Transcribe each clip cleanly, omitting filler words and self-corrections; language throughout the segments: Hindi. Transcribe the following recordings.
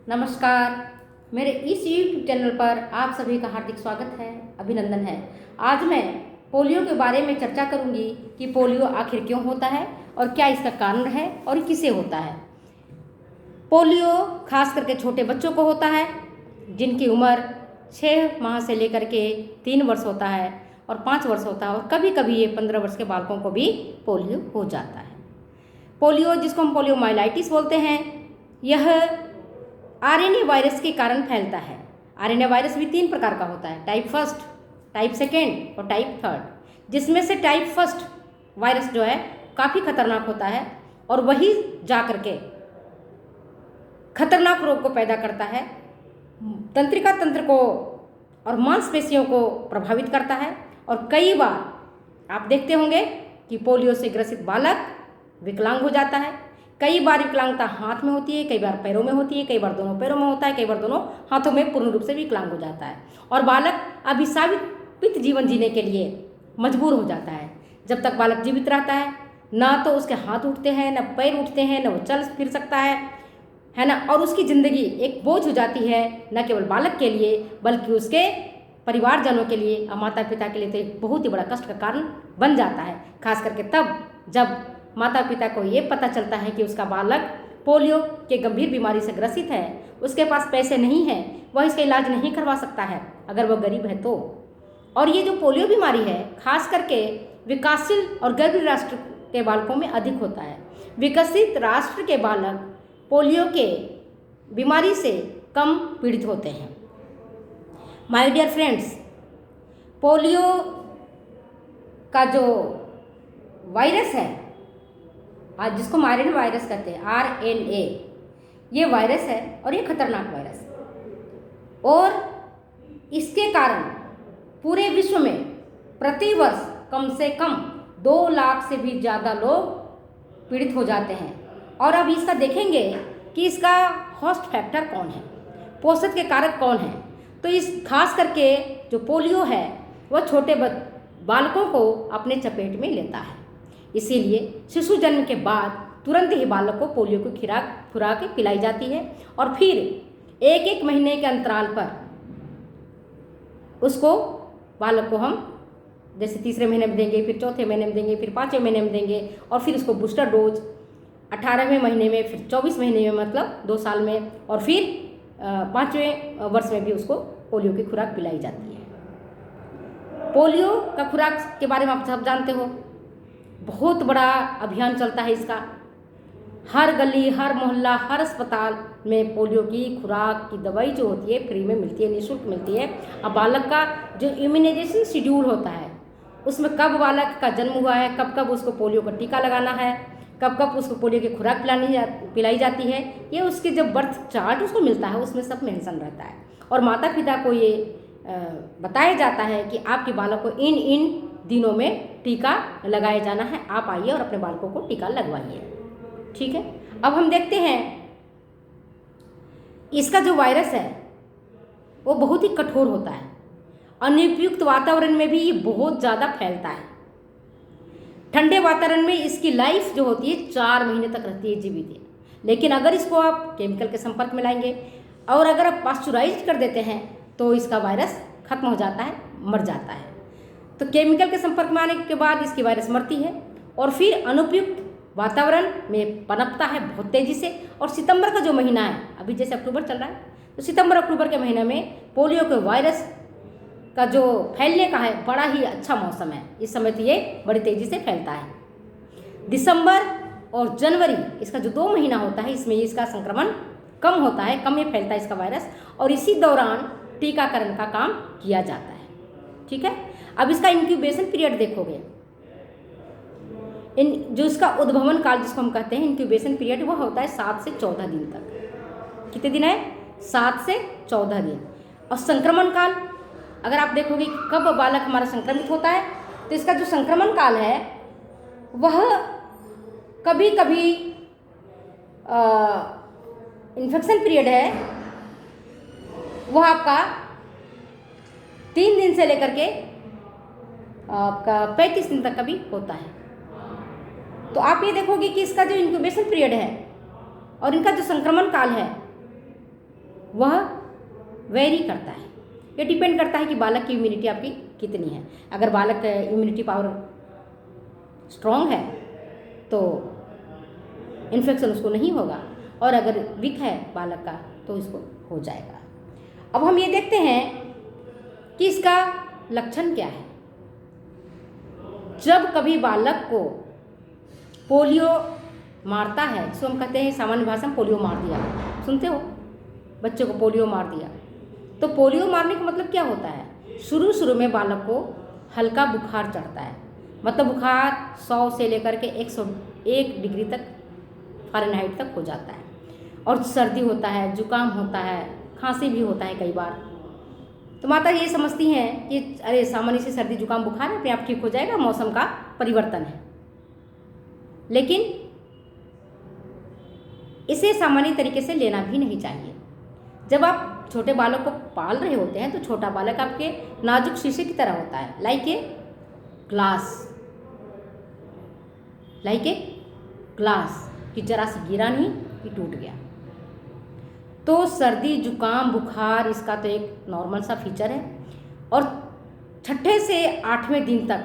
नमस्कार। मेरे इस यूट्यूब चैनल पर आप सभी का हार्दिक स्वागत है, अभिनंदन है। आज मैं पोलियो के बारे में चर्चा करूंगी कि पोलियो आखिर क्यों होता है और क्या इसका कारण है और किसे होता है। पोलियो खास करके छोटे बच्चों को होता है जिनकी उम्र 6 माह से लेकर के 3 वर्ष होता है और 5 वर्ष होता है, और कभी कभी ये 15 वर्ष के बालकों को भी पोलियो हो जाता है। पोलियो, जिसको हम पोलियोमाइलाइटिस बोलते हैं, यह आरएनए वायरस के कारण फैलता है। आरएनए वायरस भी 3 प्रकार का होता है, टाइप फर्स्ट, टाइप सेकेंड और टाइप थर्ड, जिसमें से टाइप फर्स्ट वायरस जो है काफ़ी खतरनाक होता है और वही जा करके खतरनाक रोग को पैदा करता है, तंत्रिका तंत्र को और मांसपेशियों को प्रभावित करता है। और कई बार आप देखते होंगे कि पोलियो से ग्रसित बालक विकलांग हो जाता है। कई बार विकलांगता हाथ में होती है, कई बार पैरों में होती है, कई बार दोनों पैरों में होता है, कई बार दोनों हाथों में पूर्ण रूप से विकलांग हो जाता है और बालक अभिशापित जीवन जीने के लिए मजबूर हो जाता है। जब तक बालक जीवित रहता है, ना तो उसके हाथ उठते हैं, ना पैर उठते हैं, ना वो चल फिर सकता है ना, और उसकी ज़िंदगी एक बोझ हो जाती है, न केवल बालक के लिए बल्कि उसके परिवारजनों के लिए और माता पिता के लिए तो एक बहुत ही बड़ा कष्ट का कारण बन जाता है। खास करके तब जब माता पिता को ये पता चलता है कि उसका बालक पोलियो के गंभीर बीमारी से ग्रसित है, उसके पास पैसे नहीं हैं, वह इसका इलाज नहीं करवा सकता है अगर वह गरीब है तो। और ये जो पोलियो बीमारी है खास करके विकासशील और गरीब राष्ट्र के बालकों में अधिक होता है। विकसित राष्ट्र के बालक पोलियो के बीमारी से कम पीड़ित होते हैं। माय डियर फ्रेंड्स, पोलियो का जो वायरस है, आज जिसको आरएनए वायरस कहते हैं, आरएनए, ये वायरस है और ये खतरनाक वायरस है। और इसके कारण पूरे विश्व में प्रतिवर्ष कम से कम 2 लाख से भी ज़्यादा लोग पीड़ित हो जाते हैं। और अब इसका देखेंगे कि इसका होस्ट फैक्टर कौन है, पोषक के कारक कौन है। तो इस खास करके जो पोलियो है वह छोटे बालकों को अपने चपेट में लेता है। इसीलिए शिशु जन्म के बाद तुरंत ही बालक को पोलियो की खुराक पिलाई जाती है और फिर 1-1 महीने के अंतराल पर उसको बालक को हम जैसे तीसरे महीने में देंगे, फिर चौथे महीने में देंगे, फिर 5वें महीने में देंगे और फिर उसको बूस्टर डोज 18वें महीने में, फिर 24 महीने में, मतलब 2 साल में, और फिर 5वें वर्ष में भी उसको पोलियो की खुराक पिलाई जाती है। पोलियो का खुराक के बारे में आप सब जानते हो, बहुत बड़ा अभियान चलता है इसका। हर गली, हर मोहल्ला, हर अस्पताल में पोलियो की खुराक की दवाई जो होती है फ्री में मिलती है, निःशुल्क मिलती है। अब बालक का जो इम्यूनाइजेशन शेड्यूल होता है उसमें कब बालक का जन्म हुआ है, कब कब उसको पोलियो का टीका लगाना है, कब कब उसको पोलियो की खुराक पिलाई जाती है, ये उसके जब बर्थ चार्ट उसको मिलता है उसमें सब मेंशन रहता है। और माता पिता को ये बताया जाता है कि आपके बालक को इन दिनों में टीका लगाया जाना है, आप आइए और अपने बालकों को टीका लगवाइए। ठीक है, अब हम देखते हैं इसका जो वायरस है वो बहुत ही कठोर होता है। अनुपयुक्त वातावरण में भी ये बहुत ज़्यादा फैलता है। ठंडे वातावरण में इसकी लाइफ जो होती है 4 महीने तक रहती है जीवित है, लेकिन अगर इसको आप केमिकल के संपर्क में लाएंगे और अगर आप पास्चुराइज कर देते हैं तो इसका वायरस खत्म हो जाता है, मर जाता है। तो केमिकल के संपर्क में आने के बाद इसकी वायरस मरती है और फिर अनुपयुक्त वातावरण में पनपता है बहुत तेज़ी से। और सितंबर का जो महीना है, अभी जैसे अक्टूबर चल रहा है, तो सितंबर अक्टूबर के महीने में पोलियो के वायरस का जो फैलने का है बड़ा ही अच्छा मौसम है। इस समय तो ये बड़ी तेज़ी से फैलता है। दिसंबर और जनवरी, इसका जो 2 महीना होता है, इसमें इसका संक्रमण कम होता है, कम में फैलता है इसका वायरस, और इसी दौरान टीकाकरण का काम किया जाता है। ठीक है, अब इसका इंक्यूबेशन पीरियड देखोगे, जो इसका उद्भवन काल जिसको हम कहते हैं इंक्यूबेशन पीरियड, वह होता है 7 से 14 दिन तक। कितने दिन है? 7 से 14 दिन। और संक्रमण काल अगर आप देखोगे कि कब बालक हमारा संक्रमित होता है, तो इसका जो संक्रमण काल है वह कभी कभी इन्फेक्शन पीरियड है वह आपका 3 दिन से लेकर के आपका 35 दिन तक का भी होता है। तो आप ये देखोगे कि इसका जो इंक्यूबेशन पीरियड है और इनका जो संक्रमण काल है वह वेरी करता है। ये डिपेंड करता है कि बालक की इम्यूनिटी आपकी कितनी है। अगर बालक इम्यूनिटी पावर स्ट्रॉन्ग है तो इन्फेक्शन उसको नहीं होगा, और अगर वीक है बालक का तो इसको हो जाएगा। अब हम ये देखते हैं कि इसका लक्षण क्या है। जब कभी बालक को पोलियो मारता है, जिसको हम कहते हैं सामान्य भाषा में पोलियो मार दिया, सुनते हो, बच्चे को पोलियो मार दिया, तो पोलियो मारने का मतलब क्या होता है? शुरू में बालक को हल्का बुखार चढ़ता है, मतलब बुखार 100 से लेकर के 101 डिग्री तक फ़ारेनहाइट तक हो जाता है, और सर्दी होता है, जुकाम होता है, खांसी भी होता है कई बार। तो माता ये समझती हैं कि अरे सामान्य से सर्दी जुकाम बुखार है, अपने आप ठीक हो जाएगा, मौसम का परिवर्तन है। लेकिन इसे सामान्य तरीके से लेना भी नहीं चाहिए। जब आप छोटे बालक को पाल रहे होते हैं तो छोटा बालक आपके नाजुक शीशे की तरह होता है, लाइक ए ग्लास कि जरा सी गिरा नहीं कि टूट गया। तो सर्दी जुकाम बुखार इसका तो एक नॉर्मल सा फीचर है, और 6ठे से 8वें दिन तक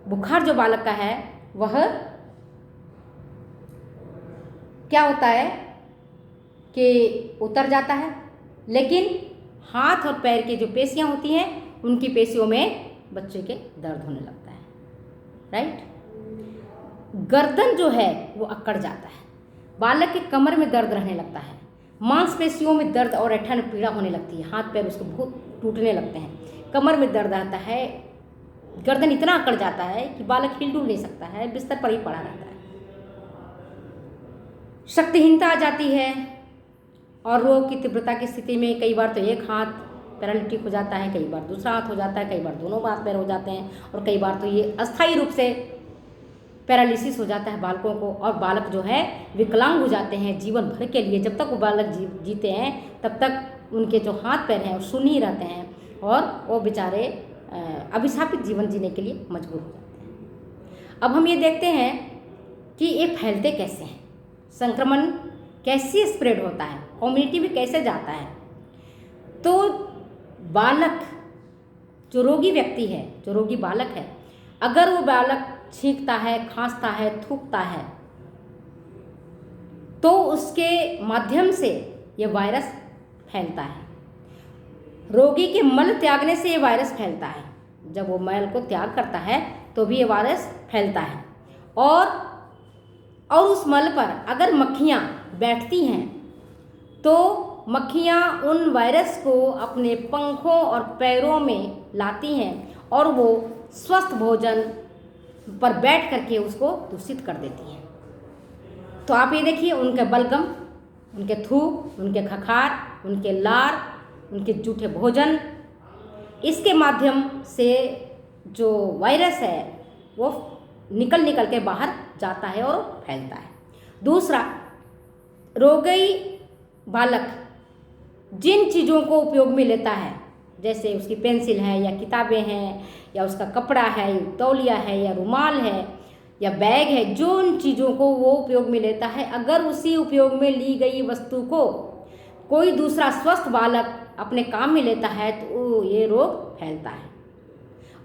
बुखार जो बालक का है वह क्या होता है कि उतर जाता है, लेकिन हाथ और पैर की जो पेशियां होती हैं उनकी पेशियों में बच्चे के दर्द होने लगता है, राइट। गर्दन जो है वो अकड़ जाता है, बालक के कमर में दर्द रहने लगता है, मांसपेशियों में दर्द और ऐंठन पीड़ा होने लगती है, हाथ पैर उसको बहुत टूटने लगते हैं, कमर में दर्द आता है, गर्दन इतना अकड़ जाता है कि बालक हिल डुल नहीं सकता है, बिस्तर पर ही पड़ा रहता है। शक्तिहीनता आ जाती है, और रोग की तीव्रता की स्थिति में कई बार तो एक हाथ पैरालिटिक हो जाता है, कई बार दूसरा हाथ हो जाता है, कई बार दोनों हाथ पैर हो जाते हैं, और कई बार तो ये अस्थायी रूप से पैरालिसिस हो जाता है बालकों को, और बालक जो है विकलांग हो जाते हैं जीवन भर के लिए। जब तक वो बालक जीते हैं तब तक उनके जो हाथ पैर हैं वो शून्य ही रहते हैं, और वो बेचारे अभिशापित जीवन जीने के लिए मजबूर हो जाते हैं। अब हम ये देखते हैं कि ये फैलते कैसे हैं, संक्रमण कैसे स्प्रेड होता है, कम्युनिटी में कैसे जाता है। तो बालक जो रोगी व्यक्ति है, जो रोगी बालक है, अगर वो बालक छींकता है, खांसता है, थूकता है, तो उसके माध्यम से ये वायरस फैलता है। रोगी के मल त्यागने से ये वायरस फैलता है, जब वो मल को त्याग करता है तो भी ये वायरस फैलता है। और उस मल पर अगर मक्खियाँ बैठती हैं तो मक्खियाँ उन वायरस को अपने पंखों और पैरों में लाती हैं, और वो स्वस्थ भोजन पर बैठ करके उसको दूषित कर देती हैं। तो आप ये देखिए, उनके बलगम, उनके थूक, उनके खखार, उनके लार, उनके जूठे भोजन, इसके माध्यम से जो वायरस है वो निकल के बाहर जाता है और फैलता है। दूसरा, रोगी बालक जिन चीज़ों को उपयोग में लेता है, जैसे उसकी पेंसिल है या किताबें हैं या उसका कपड़ा है, तौलिया है या रुमाल है या बैग है, जो उन चीज़ों को वो उपयोग में लेता है, अगर उसी उपयोग में ली गई वस्तु को कोई दूसरा स्वस्थ बालक अपने काम में लेता है तो ये रोग फैलता है।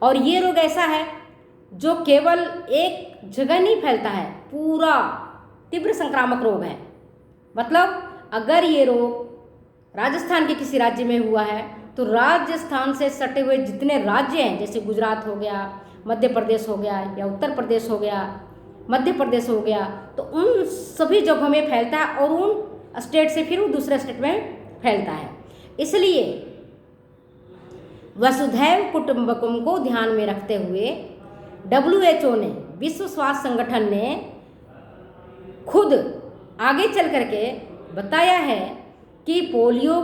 और ये रोग ऐसा है जो केवल एक जगह नहीं फैलता है, पूरा तीव्र संक्रामक रोग है। मतलब अगर ये रोग राजस्थान के किसी राज्य में हुआ है तो राजस्थान से सटे हुए जितने राज्य हैं, जैसे गुजरात हो गया, मध्य प्रदेश हो गया, या उत्तर प्रदेश हो गया, मध्य प्रदेश हो गया, तो उन सभी जगहों में फैलता है, और उन स्टेट से फिर वो दूसरे स्टेट में फैलता है। इसलिए वसुधैव कुटुंबकम को ध्यान में रखते हुए WHO ने, विश्व स्वास्थ्य संगठन ने खुद आगे चल करके बताया है कि पोलियो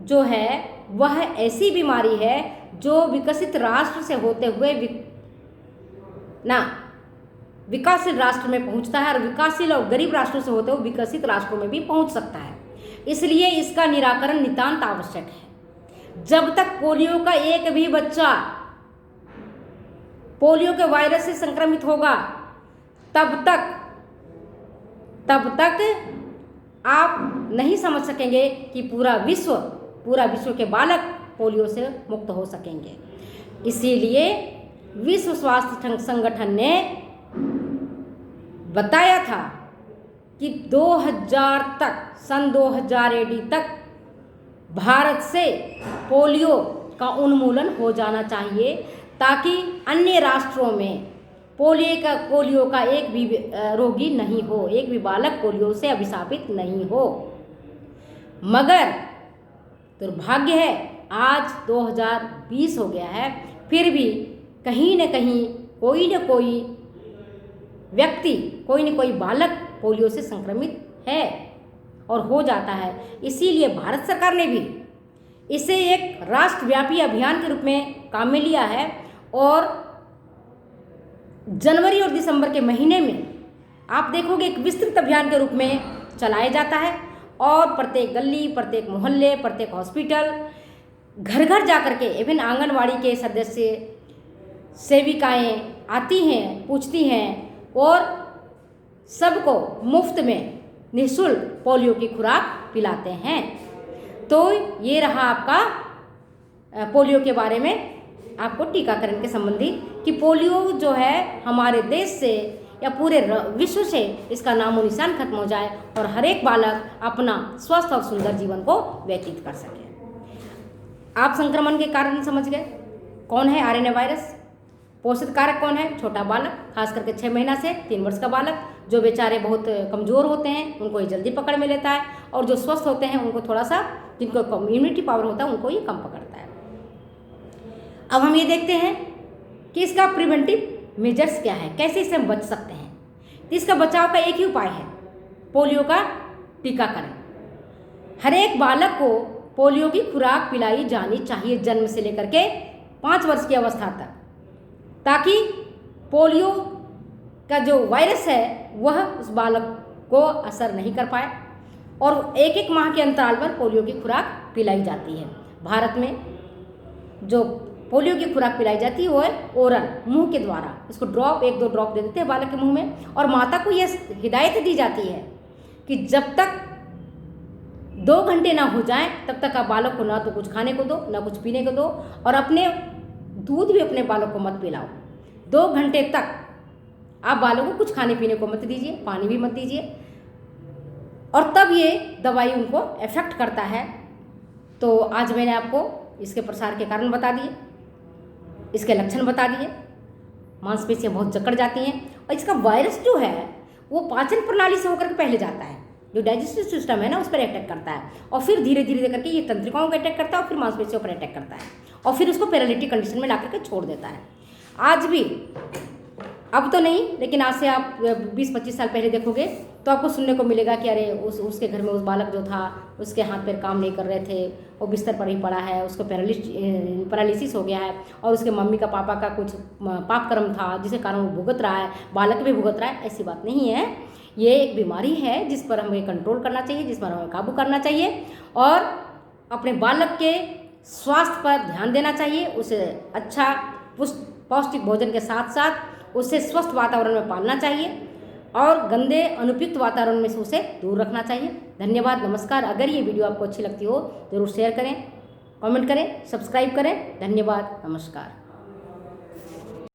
जो है वह ऐसी बीमारी है जो विकसित राष्ट्र से होते हुए विकासशील राष्ट्र में पहुंचता है, और विकासशील और गरीब राष्ट्रों से होते हुए विकसित राष्ट्रों में भी पहुंच सकता है। इसलिए इसका निराकरण नितांत आवश्यक है। जब तक पोलियो का एक भी बच्चा पोलियो के वायरस से संक्रमित होगा तब तक आप नहीं समझ सकेंगे कि पूरा विश्व के बालक पोलियो से मुक्त हो सकेंगे। इसीलिए विश्व स्वास्थ्य संगठन ने बताया था कि 2000 तक, सन 2000 AD तक भारत से पोलियो का उन्मूलन हो जाना चाहिए, ताकि अन्य राष्ट्रों में पोलियो का एक भी रोगी नहीं हो, एक भी बालक पोलियो से अभिशापित नहीं हो। मगर दुर्भाग्य है आज 2020 हो गया है, फिर भी कहीं न कहीं कोई न कोई व्यक्ति, कोई न कोई बालक पोलियो से संक्रमित है और हो जाता है। इसीलिए भारत सरकार ने भी इसे एक राष्ट्रव्यापी अभियान के रूप में काम में लिया है और जनवरी और दिसंबर के महीने में आप देखोगे एक विस्तृत अभियान के रूप में चलाया जाता है और प्रत्येक गली, प्रत्येक मोहल्ले, प्रत्येक हॉस्पिटल, घर घर जा कर के इवन आंगनवाड़ी के सदस्य, सेविकाएं आती हैं, पूछती हैं और सबको मुफ्त में निःशुल्क पोलियो की खुराक पिलाते हैं। तो ये रहा आपका पोलियो के बारे में आपको टीकाकरण के संबंधी कि पोलियो जो है हमारे देश से या पूरे विश्व से इसका नामो निशान खत्म हो जाए और हर एक बालक अपना स्वस्थ और सुंदर जीवन को व्यतीत कर सके। आप संक्रमण के कारण समझ गए कौन है RNA वायरस। पोषित कारक कौन है? छोटा बालक, खास करके 6 महीना से 3 वर्ष का बालक, जो बेचारे बहुत कमज़ोर होते हैं उनको ये जल्दी पकड़ में लेता है और जो स्वस्थ होते हैं उनको थोड़ा सा, जिनको इम्यूनिटी पावर होता है उनको ये कम पकड़ता है। अब हम ये देखते हैं कि इसका प्रिवेंटिव मेजर्स क्या है, कैसे इससे हम बच सकते हैं। तो इसका बचाव का एक ही उपाय है, पोलियो का टीकाकरण। हर एक बालक को पोलियो की खुराक पिलाई जानी चाहिए जन्म से लेकर के 5 वर्ष की अवस्था तक, ताकि पोलियो का जो वायरस है वह उस बालक को असर नहीं कर पाए। और 1-1 माह के अंतराल पर पोलियो की खुराक पिलाई जाती है। भारत में जो पोलियो की खुराक पिलाई जाती है वो है ओरल, मुंह के द्वारा। इसको ड्रॉप, 1-2 ड्रॉप दे देते हैं बालक के मुंह में और माता को यह हिदायत दी जाती है कि जब तक 2 घंटे ना हो जाएं तब तक आप बालक को ना तो कुछ खाने को दो, ना कुछ पीने को दो और अपने दूध भी अपने बालक को मत पिलाओ। 2 घंटे तक आप बालक को कुछ खाने पीने को मत दीजिए, पानी भी मत दीजिए और तब ये दवाई उनको इफेक्ट करता है। तो आज मैंने आपको इसके प्रसार के कारण बता दिए, इसके लक्षण बता दिए। मांसपेशियाँ बहुत जकड़ जाती हैं और इसका वायरस जो है वो पाचन प्रणाली से होकर के पहले जाता है, जो डाइजेस्टिव सिस्टम है ना उस पर अटैक करता है और फिर धीरे धीरे करके ये तंत्रिकाओं को अटैक करता है और फिर मांसपेशियों पर अटैक करता है और फिर उसको पैरालिटिक कंडीशन में ला करके छोड़ देता है। आज भी, अब तो नहीं, लेकिन आज से आप 20-25 साल पहले देखोगे तो आपको सुनने को मिलेगा कि अरे उसके घर में उस बालक जो था उसके हाथ पैर काम नहीं कर रहे थे, वो बिस्तर पर ही पड़ा है, उसको पैरालिसिस हो गया है और उसके मम्मी का, पापा का कुछ पाप कर्म था जिसके कारण वो भुगत रहा है, बालक भी भुगत रहा है। ऐसी बात नहीं है, ये एक बीमारी है जिस पर हमें कंट्रोल करना चाहिए, जिस पर हमें काबू करना चाहिए और अपने बालक के स्वास्थ्य पर ध्यान देना चाहिए। उसे अच्छा पौष्टिक भोजन के साथ साथ उसे स्वस्थ वातावरण में पालना चाहिए और गंदे अनुपयुक्त वातावरण में से उसे दूर रखना चाहिए। धन्यवाद, नमस्कार। अगर ये वीडियो आपको अच्छी लगती हो ज़रूर शेयर करें, कमेंट करें, सब्सक्राइब करें। धन्यवाद, नमस्कार।